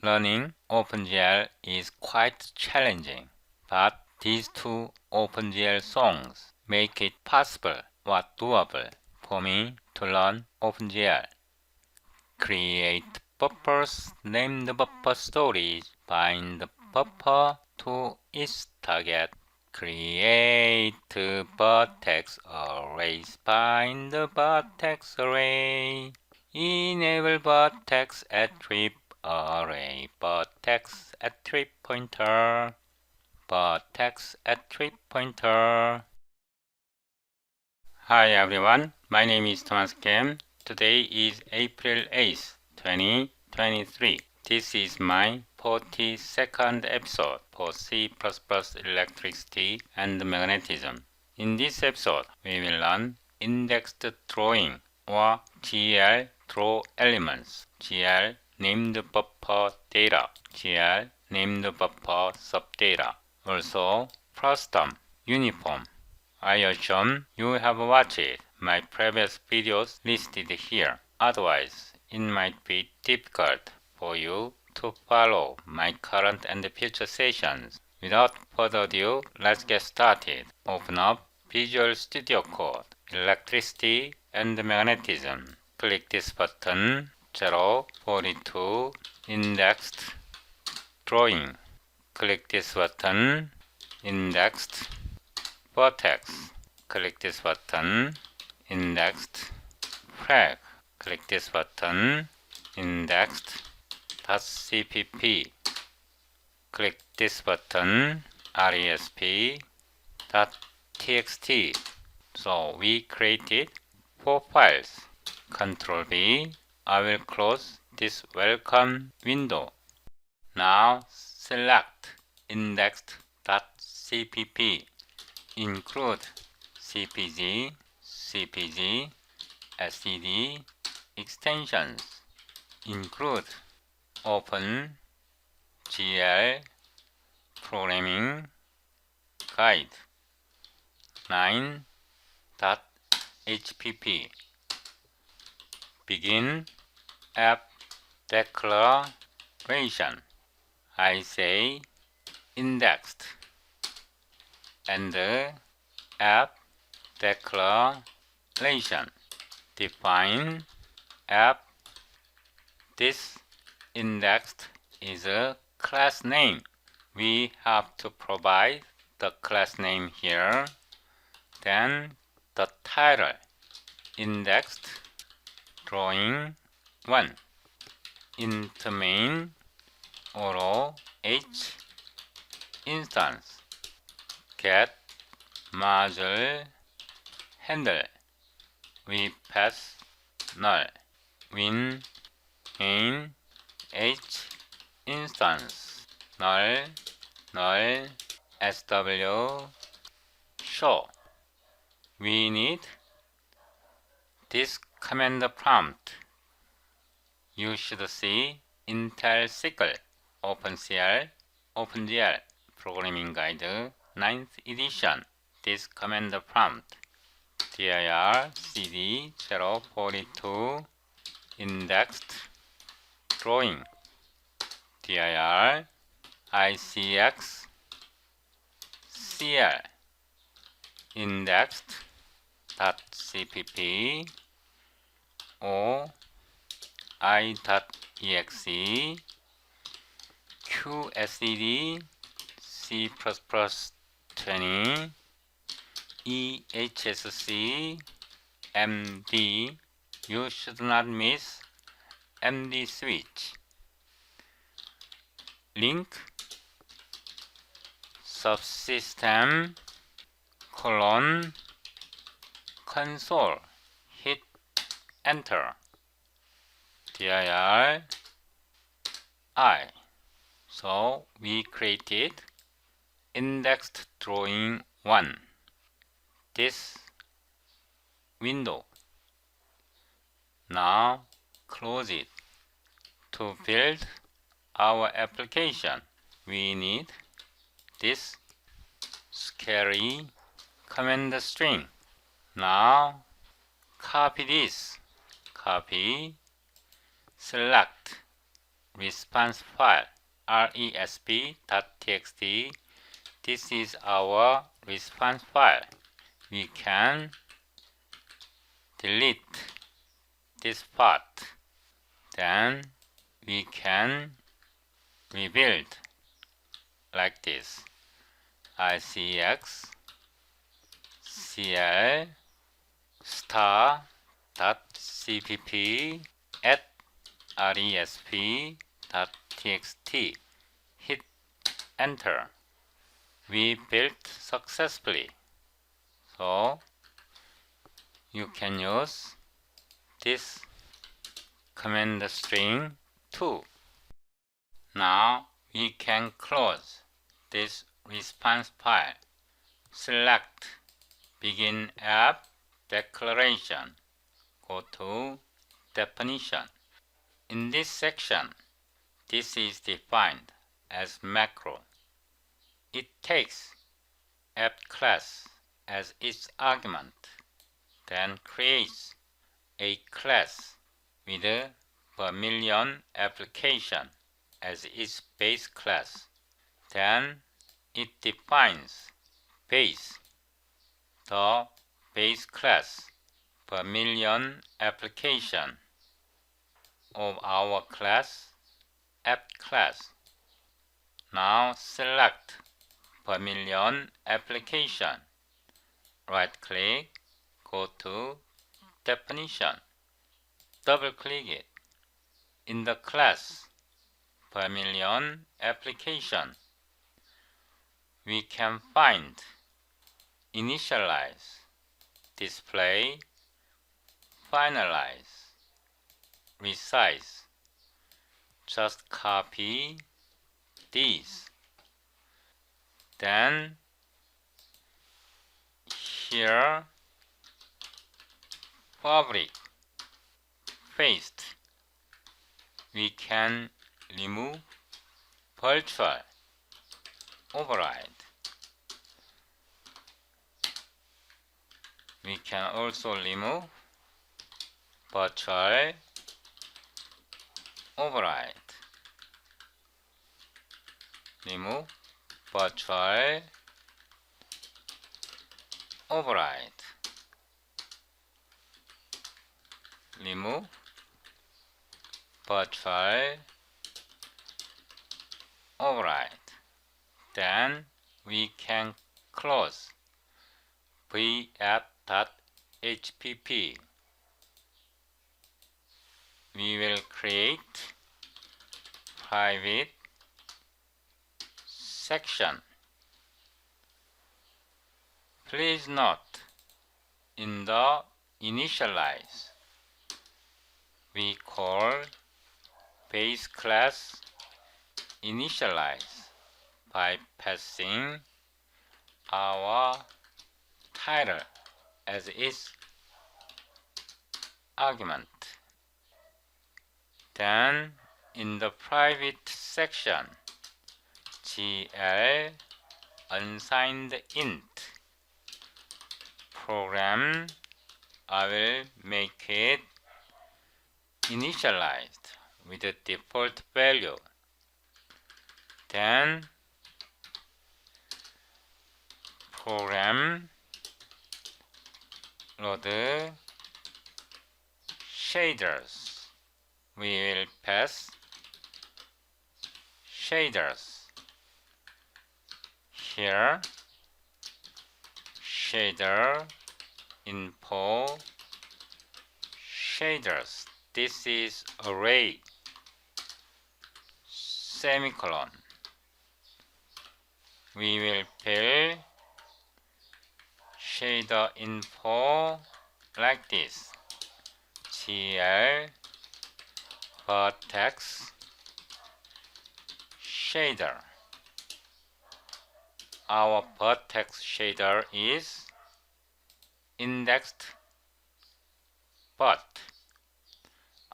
Learning OpenGL is quite challenging, but these two OpenGL songs make it possible or doable for me to learn OpenGL. Create buffers, name the buffer storage, bind the buffer to its target. Create vertex arrays, bind the vertex array. Enable vertex attrib array, vertex attrib pointer, vertex attrib pointer. Hi everyone, my name is Thomas Kim. Today is April 8th, 2023. This is my 42nd episode for C++ electricity and magnetism. In this episode, we will learn indexed drawing or glDrawElements, glNamedBufferData, glNamedBufferSubData. Also, first term, uniform. I assume you have watched my previous videos listed here. Otherwise, it might be difficult for you to follow my current and future sessions. Without further ado, let's get started. Open up Visual Studio Code, Electricity and Magnetism. Click this button, 042, Indexed Drawing. Click this button, Indexed Vertex. Click this button, Indexed Frag. Click this button, Indexed .cpp. Click this button, resp.txt. So we created 4 files. Ctrl V. I will close this welcome window. Now select indexed.cpp. Include CPG, CPG, SED extensions. Include OpenGL Programming Guide 9.hpp. Begin app declaration. I say indexed and app declaration. Define app. This indexed is a class name. We have to provide the class name here. Then the title, indexed drawing 1. Int main auto h instance. Get module handle. We pass null. Win main h instance. Null null sw show. We need this command prompt. You should see Intel SQL, OpenCL, OpenGL Programming Guide 9th edition. This command prompt dir cd 042 indexed drawing dir icx cl indexed.cpp o i.exe qsed c++20 ehsc md. You should not miss md switch. Link SUBSYSTEM console. Hit enter. dir I. So we created indexed drawing 1. This window. Now close it. To build our application, we need this scary command string. Now copy this. Copy. Select response file resp.txt. This is our response file. We can delete this part. Then we can rebuild like this. icx cl star.cpp at resp.txt. Hit enter. We built successfully. So you can use this command string too. Now we can close this response file. Select Begin App Declaration. Go to Definition. In this section, this is defined as macro. It takes app class as its argument, then creates a class with a Vermilion application as its base class. Then it defines base, the base class Vermilion application of our class app class. Now select Vermilion application. Right click, go to Definition. Double click it. In the class Vermilion application, we can find initialize, display, finalize, resize. Just copy these. Then here public paste. We can remove virtual override. We can also remove virtual override. Remove virtual override. Remove virtual override. Then we can close vapp.hpp. We will create private section. Please note, in the initialize, we call base class initialize by passing our title as its argument. Then in the private section, gl unsigned int program, I will make it initialized with the default value. Then program load shaders. We will pass shaders. Here shader info shaders. This is array semicolon. We will fill shader info like this. GL Vertex Shader. Our Vertex Shader is indexed, but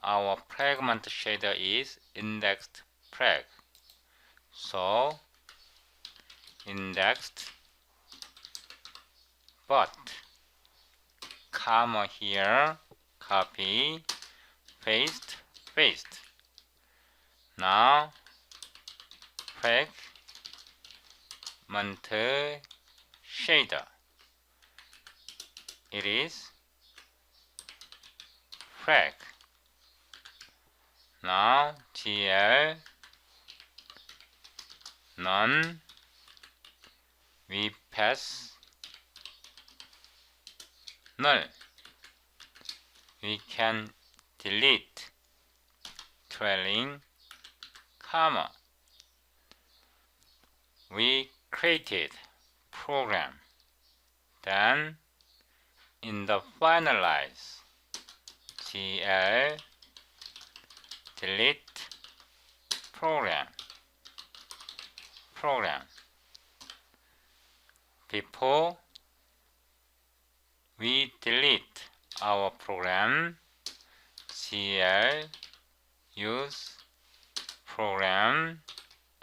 our Fragment Shader is indexed frag. So indexed but comma here, copy, paste, paste. Now Now GL none, we pass null. We can delete trailing comma. We created program. Then in the finalize GL delete program. Before we delete our program, GL use program,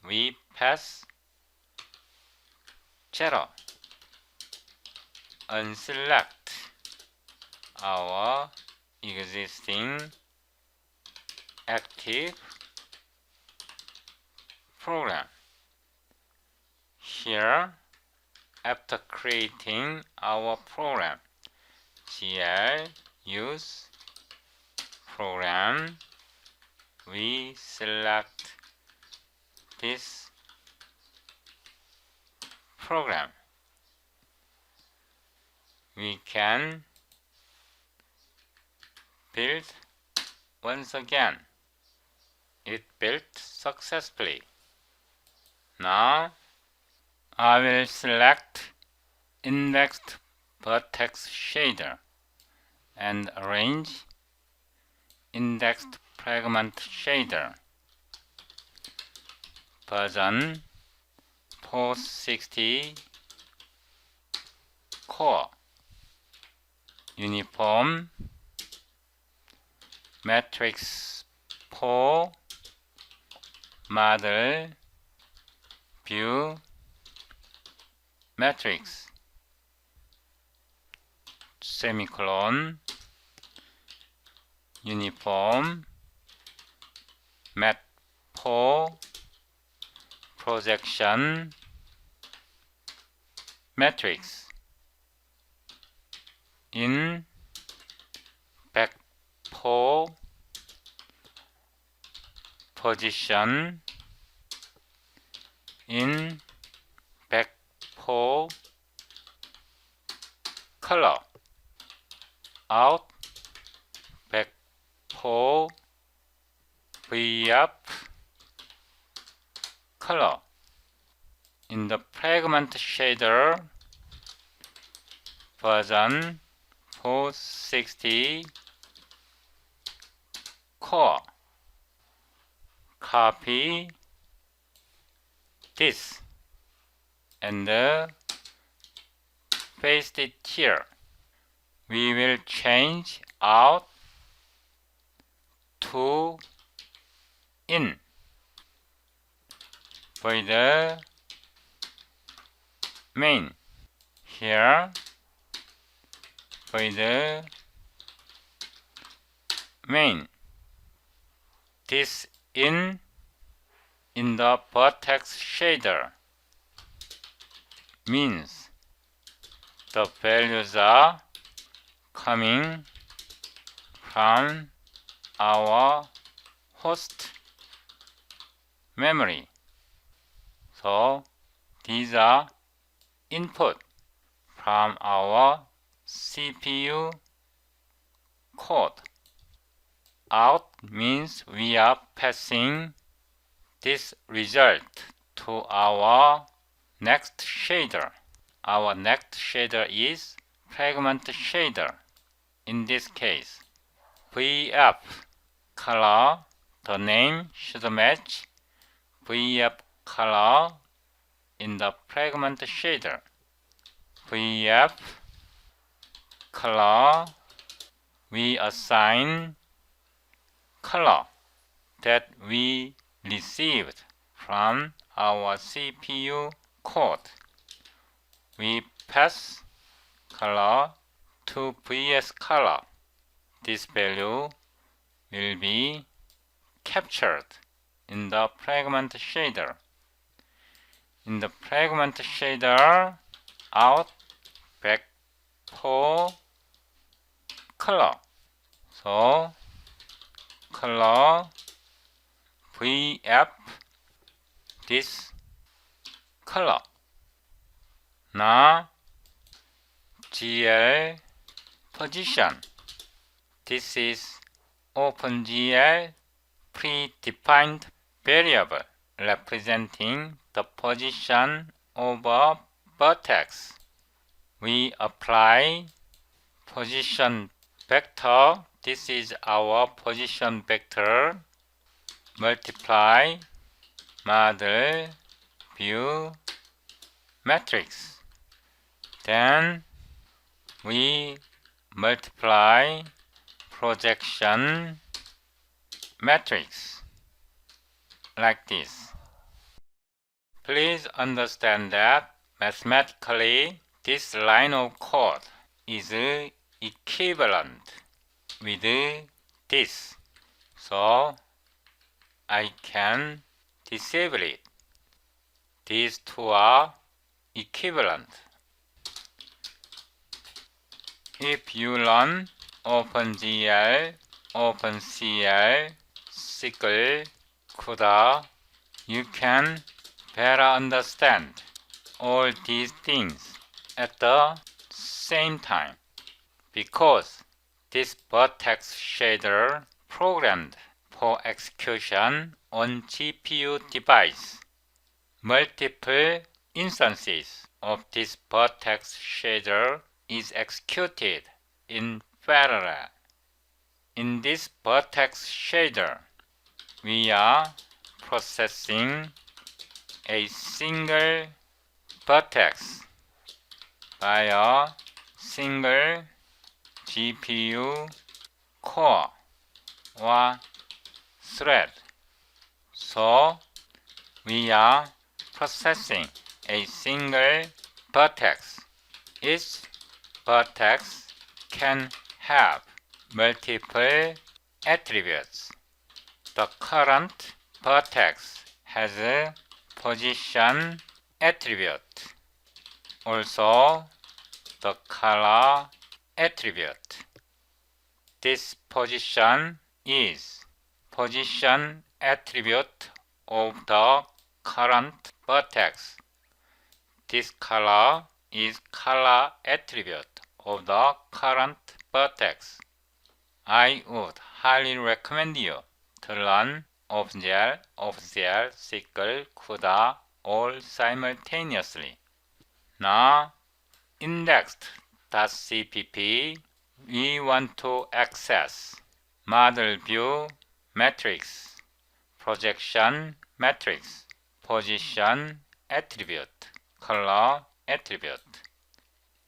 we pass 0. Unselect our existing active program. Here, after creating our program, GL use program, we select this program. We can build once again. It built successfully. Now I will select indexed Vertex Shader and arrange indexed Fragment Shader. Version 460 core. Uniform matrix 4 model view matrix semicolon uniform mat 4 projection matrix in back 4 position in back 4 color out back 4 V-up color. In the Fragment Shader version 460 core, copy this and paste it here. We will change out to in for the main. Here for the main. This in the Vertex Shader means the values are coming from our host memory. So these are input from our CPU code. Out means we are passing this result to our next shader. Our next shader is Fragment Shader. In this case, V-up color, the name should match V-up color in the Fragment Shader. V-up color, we assign color that we received from our CPU code. We pass color to VS color. This value will be captured in the Fragment Shader. In the Fragment Shader, out back 4 color. So color VF this color. Now GL position. This is OpenGL predefined variable representing the position of a vertex. We apply position vector. This is our position vector. Multiply model view matrix. Then we multiply projection matrix like this. Please understand that mathematically this line of code is equivalent with this, so I can disable it. These two are equivalent. If you run OpenGL, OpenCL, SQL, CUDA, you can better understand all these things at the same time, because this Vertex Shader programmed for execution on GPU device. Multiple instances of this Vertex Shader is executed in parallel. In this Vertex Shader, we are processing a single vertex by a single GPU core or thread. So we are processing a single vertex. Each vertex can have multiple attributes. The current vertex has a position attribute, also the color attribute. This position is position attribute of the current vertex. This color is color attribute of the current vertex. I would highly recommend you to learn OpenGL, OpenCL, SQL, CUDA all simultaneously. Now, indexed.cpp, we want to access model view matrix, projection matrix, position attribute, color attribute.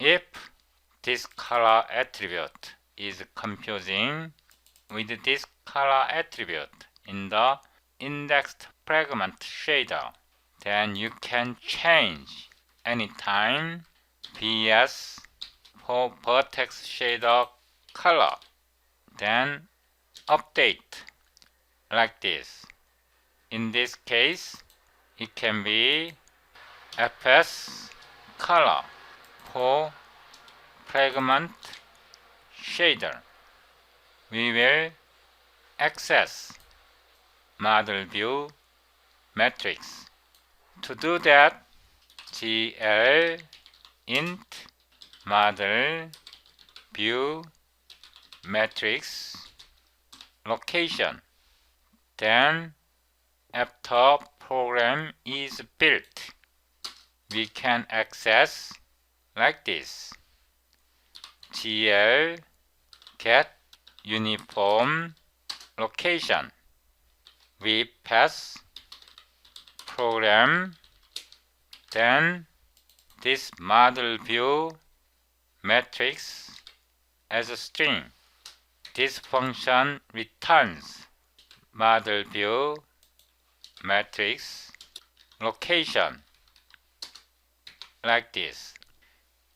If this color attribute is confusing with this color attribute in the indexed fragment shader, then you can change anytime VS for vertex shader color. Then update like this. In this case, it can be FS color for fragment shader. We will access model view matrix. To do that, GL int model view matrix location. Then after program is built, we can access like this. GL get uniform location. We pass program, then this model view matrix as a string. This function returns model view matrix location like this.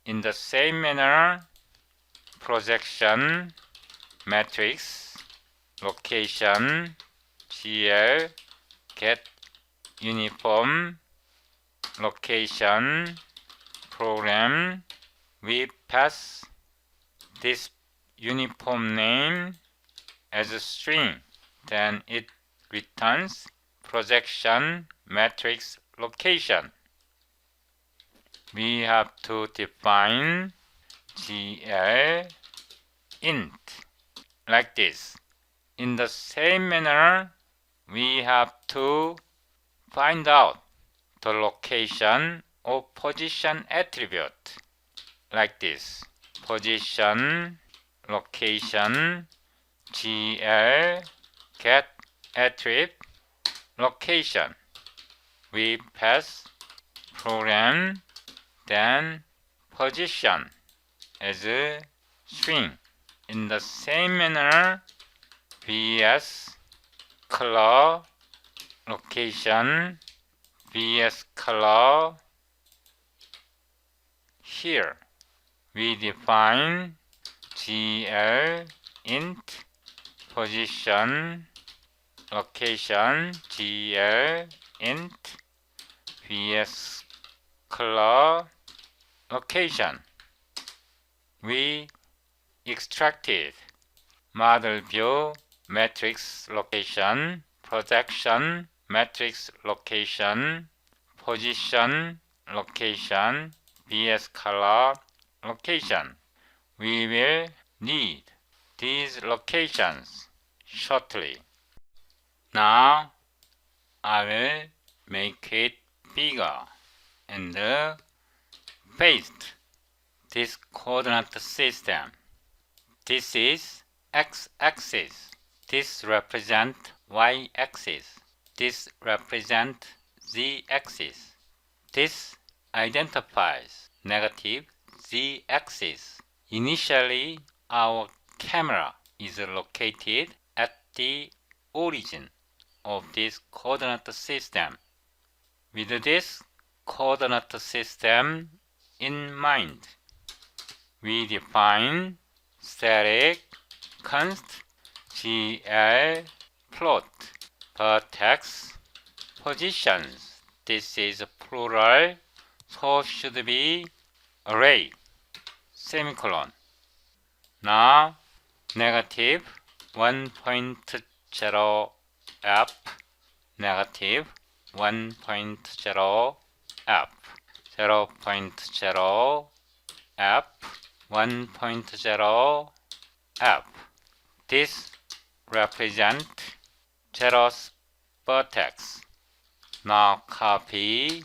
In the same manner, projection matrix location GL get uniform location program. We pass this uniform name as a string. Then it returns projection matrix location. We have to define glInt like this. In the same manner, we have to find out the location of position attribute like this. Position location gl get attrib location. We pass program then position as a string. In the same manner, vs color location vs color here. We define glInt position location glInt vs color location. We extracted model view matrix location, projection matrix location, position location vs color location. We will need these locations shortly. Now I will make it bigger and paste this coordinate system. This is x-axis. This represents y-axis. This represents z-axis. This identifies negative z-axis. Initially, our camera is located at the origin of this coordinate system. With this coordinate system in mind, we define static const gl plot vertex positions. This is plural, so should be array semicolon. Now negative 1.0 f negative 1.0 f 0.0 f 1.0 f. This represents zeroth vertex. Now copy,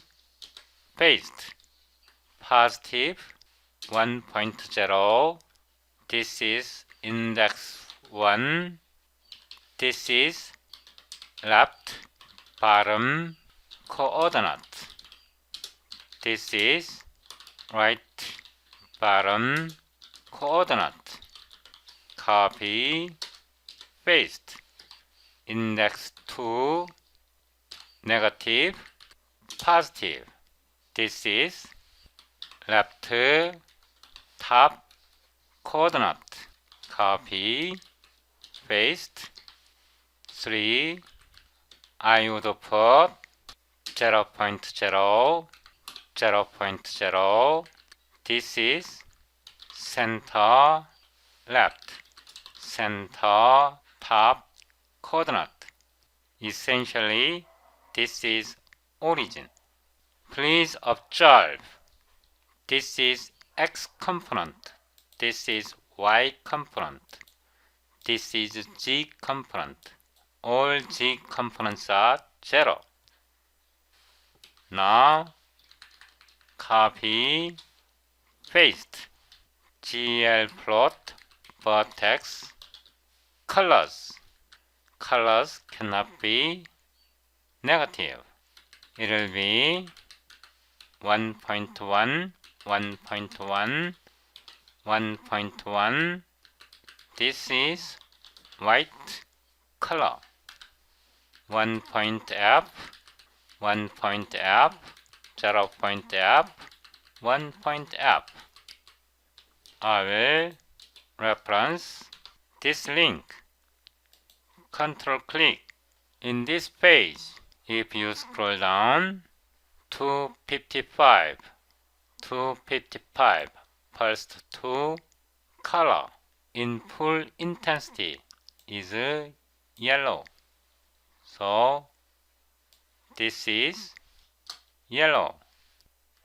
paste. Positive 1.0. This is index 1. This is left bottom coordinate. This is right bottom coordinate. Copy, paste. Index 2, negative, positive. This is left top coordinate. Copy, paste. 3, I would put 0.0, 0.0. This is center left, center top coordinate. Essentially, this is origin. Please observe, this is x component, this is y component, this is z component. All z components are 0. Now copy, paste. GL plot vertex colors. Colors cannot be negative. It will be 1.1, 1.1, 1.1. This is white color. 1.f, 1.f, 0.f, 1.f. I will reference this link. Control click. In this page, if you scroll down to 55, first to color in full intensity is yellow. So this is yellow.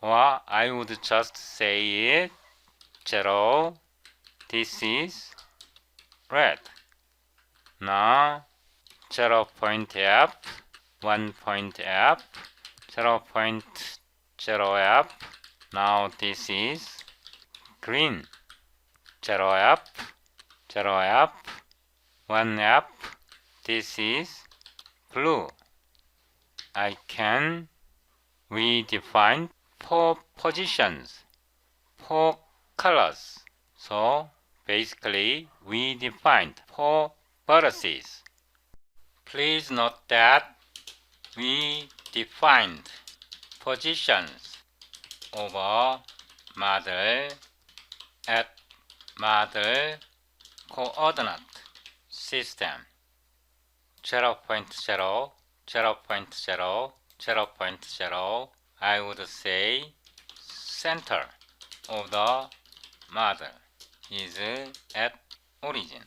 Or I would just say it 0, this is red. Now 0 point F, 1 point F, 0.0 F. Now this is green. 0 F, 0 F, 1 F. This is blue. I can redefine 4 positions, 4 colors. So basically we defined 4 vertices. Please note that we defined positions over model at model coordinate system 0.0, 0.0, 0.0. I would say center of the model is at origin.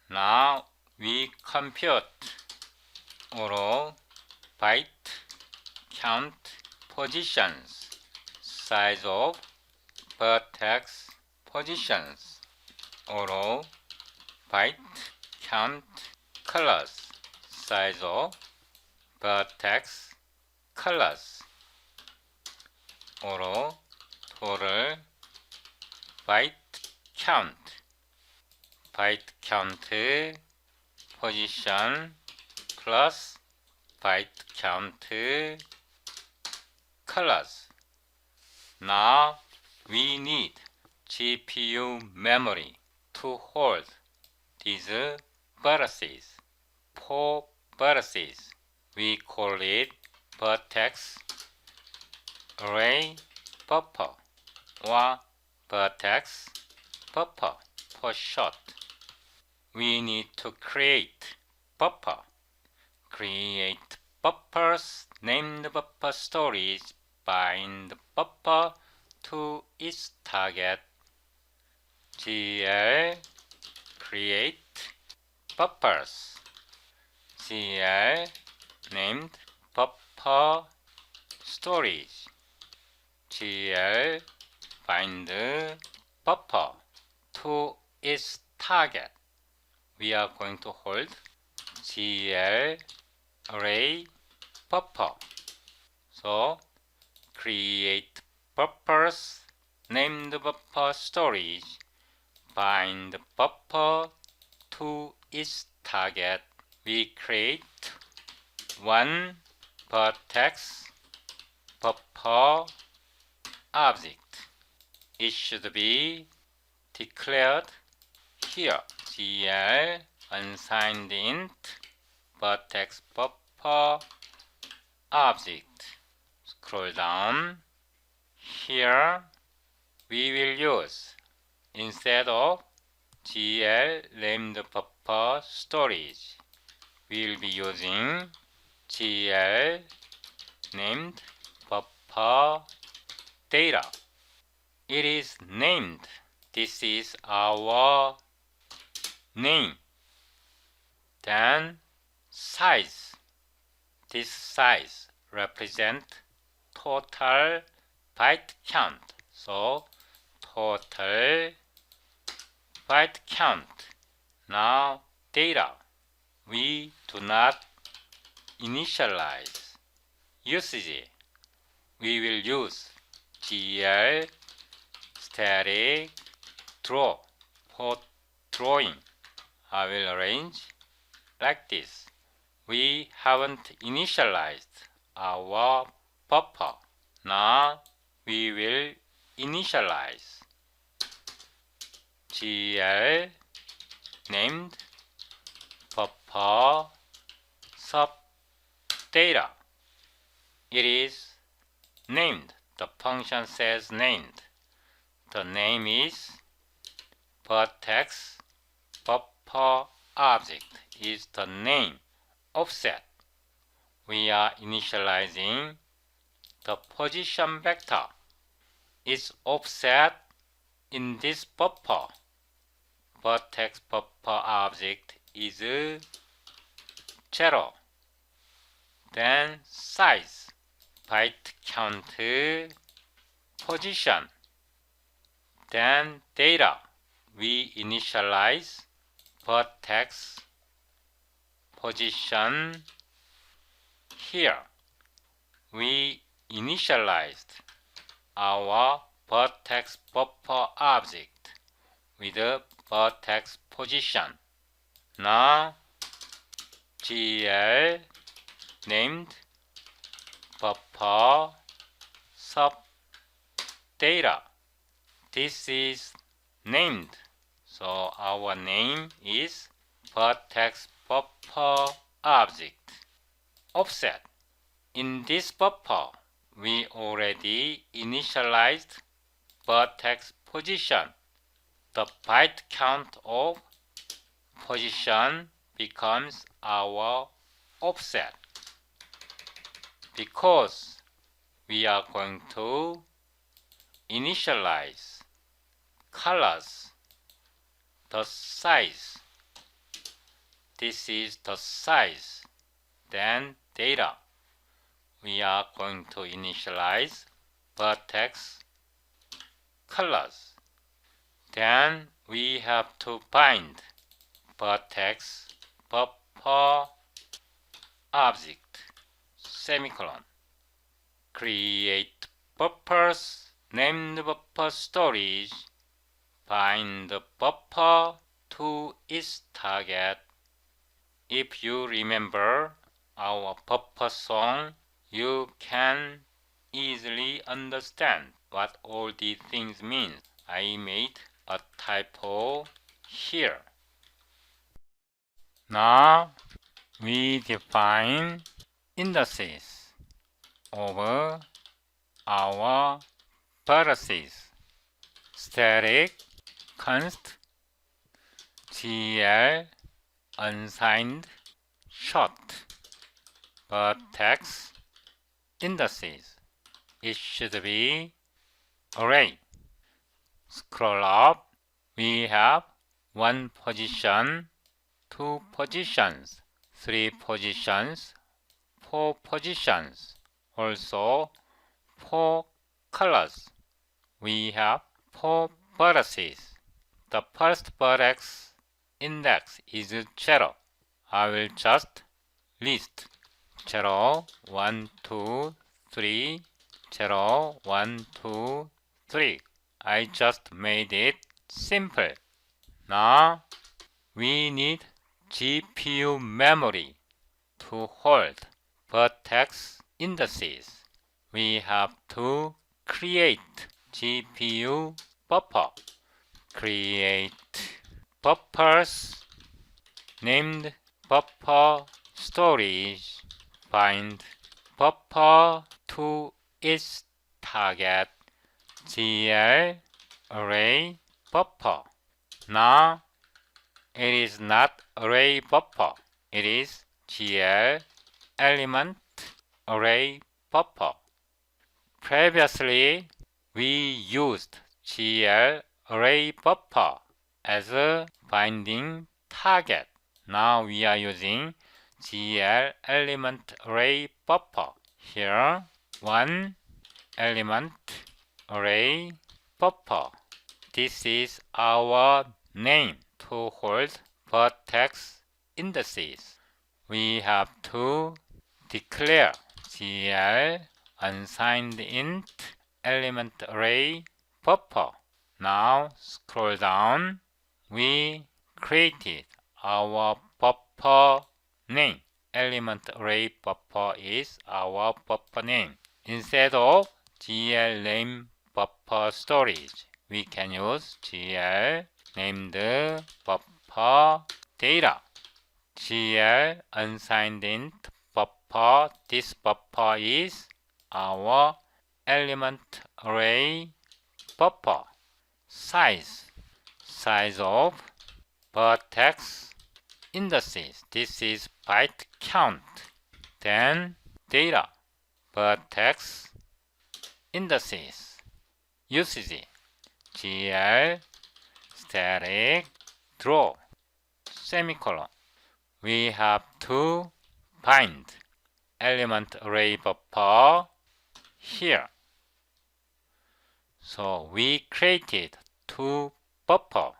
Now we compute or byte count positions, size of vertex positions, or byte count colors, size of vertex colors, or total byte count position plus byte count colors. Now we need GPU memory to hold these vertices, 4 vertices. We call it vertex array buffer or vertex buffer for short. We need to create buffer. Create buffers named buffer storage. Bind buffer to its target. GL create buffers. GL named buffer storage. GL bind buffer to its target. We are going to hold GL array buffer. So create buffers named buffer storage. Bind buffer to its target. We create one vertex buffer object. It should be declared here. GL unsigned int vertex buffer object. Scroll down. Here we will use, instead of glNamedBuffer storage, we will be using glNamedBufferData. It is named. This is our name. Then size. This size represents total byte count. So total byte count. Now data. We do not initialize usage. We will use GL static draw for drawing. I will arrange like this. We haven't initialized our buffer. Now we will initialize GL named BufferSubData. It is named. The function says named. The name is Vertex Buffer object is the name. Offset. We are initializing the position vector. Its offset in this buffer. Vertex Buffer object is 0. then size, byte count, position, then data. We initialize vertex position here. We initialized our vertex buffer object with a vertex position. Now GL named buffer subdata. This is named, so our name is vertex buffer object. Offset. In this buffer, we already initialized vertex position. The byte count of position becomes our offset. Because we are going to initialize colors, the size. This is the size. Then data. We are going to initialize vertex colors. Then we have to bind vertex buffer object, semicolon. Create buffers, named buffer storage, bind the buffer to its target. If you remember our buffer song, you can easily understand what all these things mean. I made a typo here. Now we define indices over our vertices. Static const gl unsigned short vertex indices. It should be array. Scroll up. We have 1 position, 2 positions, 3 positions, 4 positions, also 4 colors. We have 4 vertices. The first vertex index is 0. I will just list 0, 1, 2, 3, 0, 1, 2, 3. I just made it simple. Now we need GPU memory to hold vertex indices. We have to create GPU buffer. Create buffers named buffer storage, bind buffer to its target, GL array buffer. Now it is not array buffer, it is GL element array buffer. Previously we used GL array buffer as a binding target. Now we are using GL element array buffer. Here, 1 element array buffer. This is our name to hold vertex indices. We have to declare GL unsigned int element array buffer. Now scroll down. We created our buffer name. Element array buffer is our buffer name. Instead of glNamedBufferStorage, we can use glNamedBufferData. GL unsigned int buffer. This buffer is our element array buffer. Size of vertex indices. This is byte count. Then data, vertex indices. Usage, gl static draw, semicolon. We have to bind element array buffer here. So we created two buffer.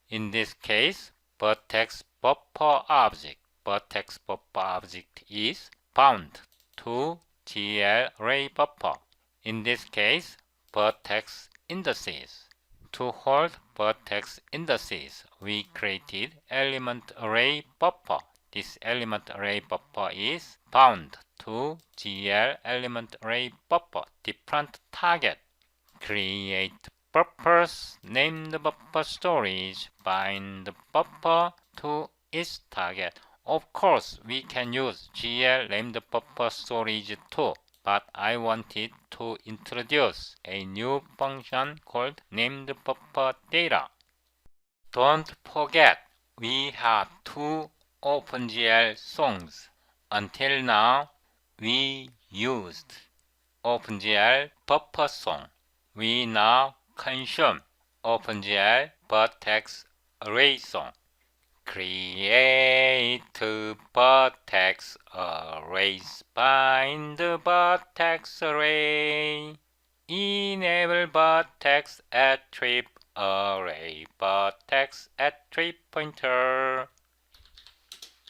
In this case, vertex buffer object. Vertex buffer object is bound to GL array buffer. In this case, vertex indices. To hold vertex indices, we created element array buffer. This element array buffer is bound to GL element array buffer, different target. Create buffers named buffer storage, bind buffer to its target. Of course, we can use GL named buffer storage too, but I wanted to introduce a new function called NamedBufferData. Don't forget, we have two OpenGL songs. Until now, we used OpenGL buffer song. We now consume OpenGL Vertex Array song. Create Vertex Arrays, bind Vertex Array, enable Vertex Attrib Array, Vertex Attrib Pointer.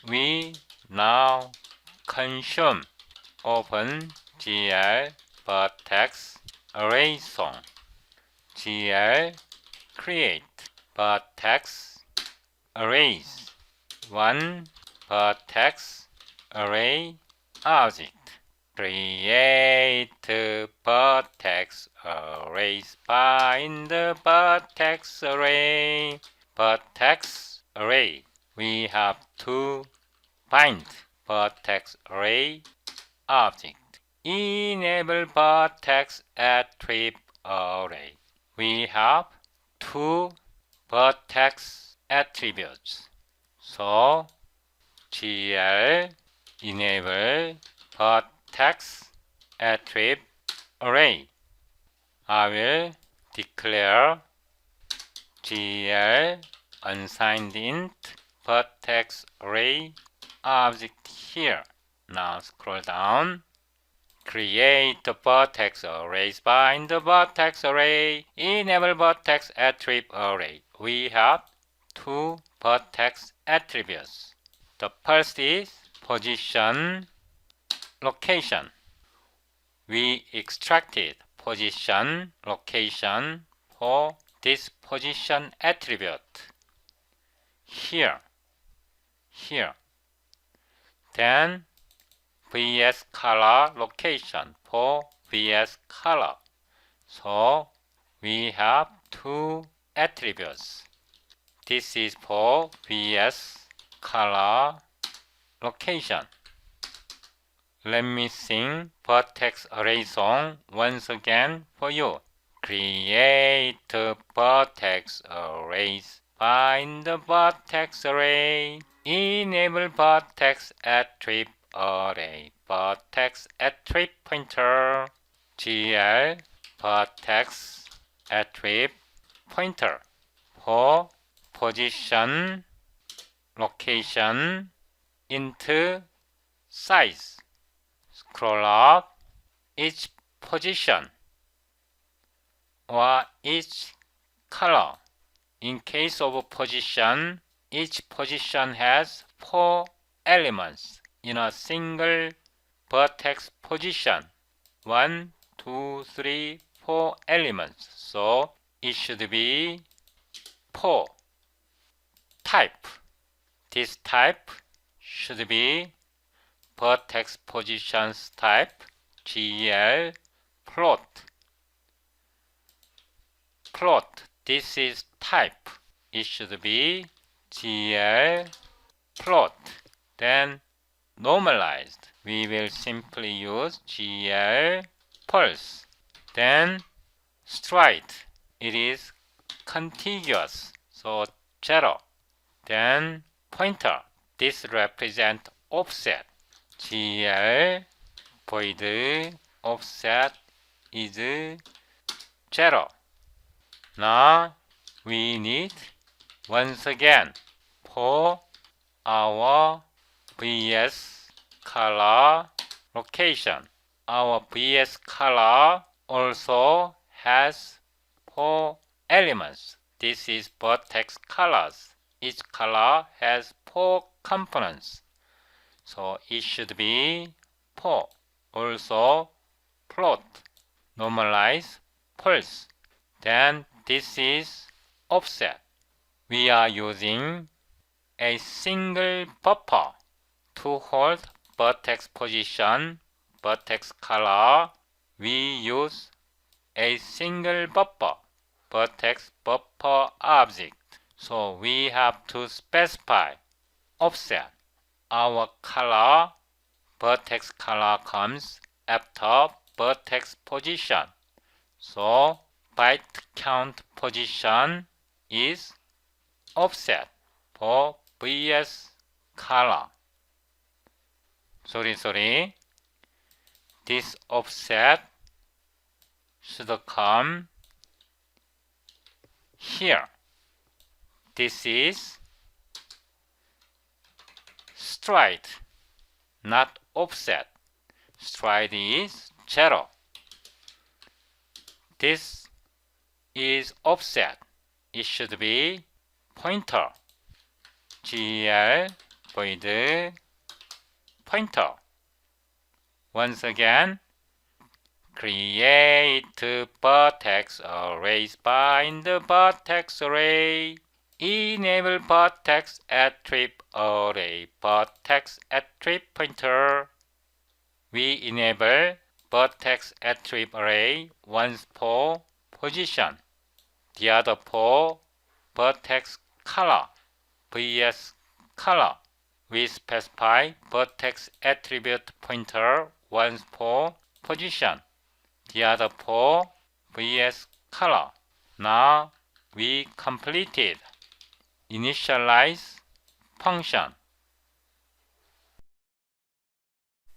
We now consume OpenGL Vertex Array song. GL create vertex arrays. One vertex array object. Create vertex arrays, bind vertex array. Vertex array. We have two bind vertex array object. Enable vertex attrib array. We have two vertex attributes. So GL enable vertex attrib array. I will declare GL unsigned int vertex array object here. Now scroll down. Create the vertex arrays, bind the vertex array, enable vertex attrib array. We have two vertex attributes. The first is position, location. We extracted position, location for this position attribute. Here. Then VS color location for VS color. So we have two attributes. This is for VS color location. Let me sing vertex array song once again for you. Create vertex arrays, bind the vertex array, enable vertex attrib array, vertex attrib pointer, GL vertex attrib pointer for position, location, int size. Scroll up each position or each color. In case of position, each position has 4 elements in a single vertex position. 1, 2, 3, 4 elements. So it should be 4. Type. This type should be vertex positions type GL plot. Plot. This is type. It should be GL plot. Then normalized. We will simply use GL pulse. Then stride. It is contiguous. So 0. Then pointer. This represents offset. GL void offset is 0. Now we need once again for our VS color location. Our VS color also has 4 elements. This is Vertex Colors. Each color has 4 components. So it should be 4. Also plot, normalize, pulse. Then this is offset. We are using a single buffer to hold vertex position, vertex color. We use a single buffer, vertex buffer object. So we have to specify offset. Our color, vertex color comes after vertex position. So byte count position is offset for VS color. Sorry. This offset should come here. This is stride, not offset. Stride is 0. This is offset. It should be pointer. GL void pointer. Once again, create vertex arrays. Bind the vertex array. Enable vertex attrib array. Vertex attrib pointer. We enable vertex attrib array once for position. The other for vertex color. VS color. We specify vertex attribute pointer once for position. The other for VS color. Now we completed initialize function.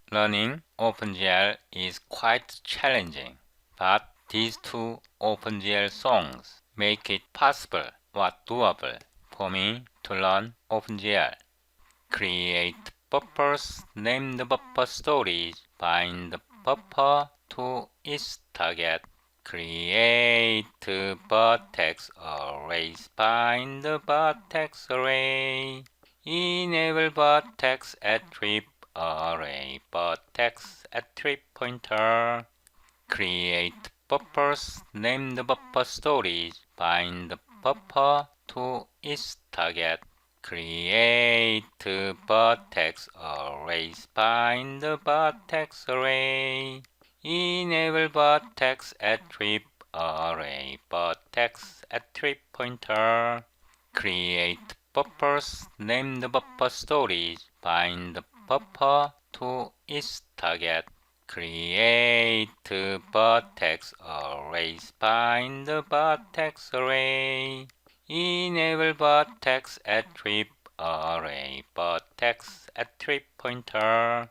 Learning OpenGL is quite challenging, but these 2 OpenGL songs make it possible or doable for me to learn OpenGL. Create buffers, name the buffer storage, bind the buffer to its target. Create vertex arrays, bind the vertex array. Enable vertex attrib array, vertex attrib pointer. Create buffers, name the buffer storage, bind the buffer to its target. Create vertex arrays, bind the vertex array. Enable vertex attrib array, vertex attrib pointer. Create buffers, name the buffer storage, bind the buffer to its target. Create vertex arrays, bind the vertex array. Enable vertex attrib array, vertex attrib pointer.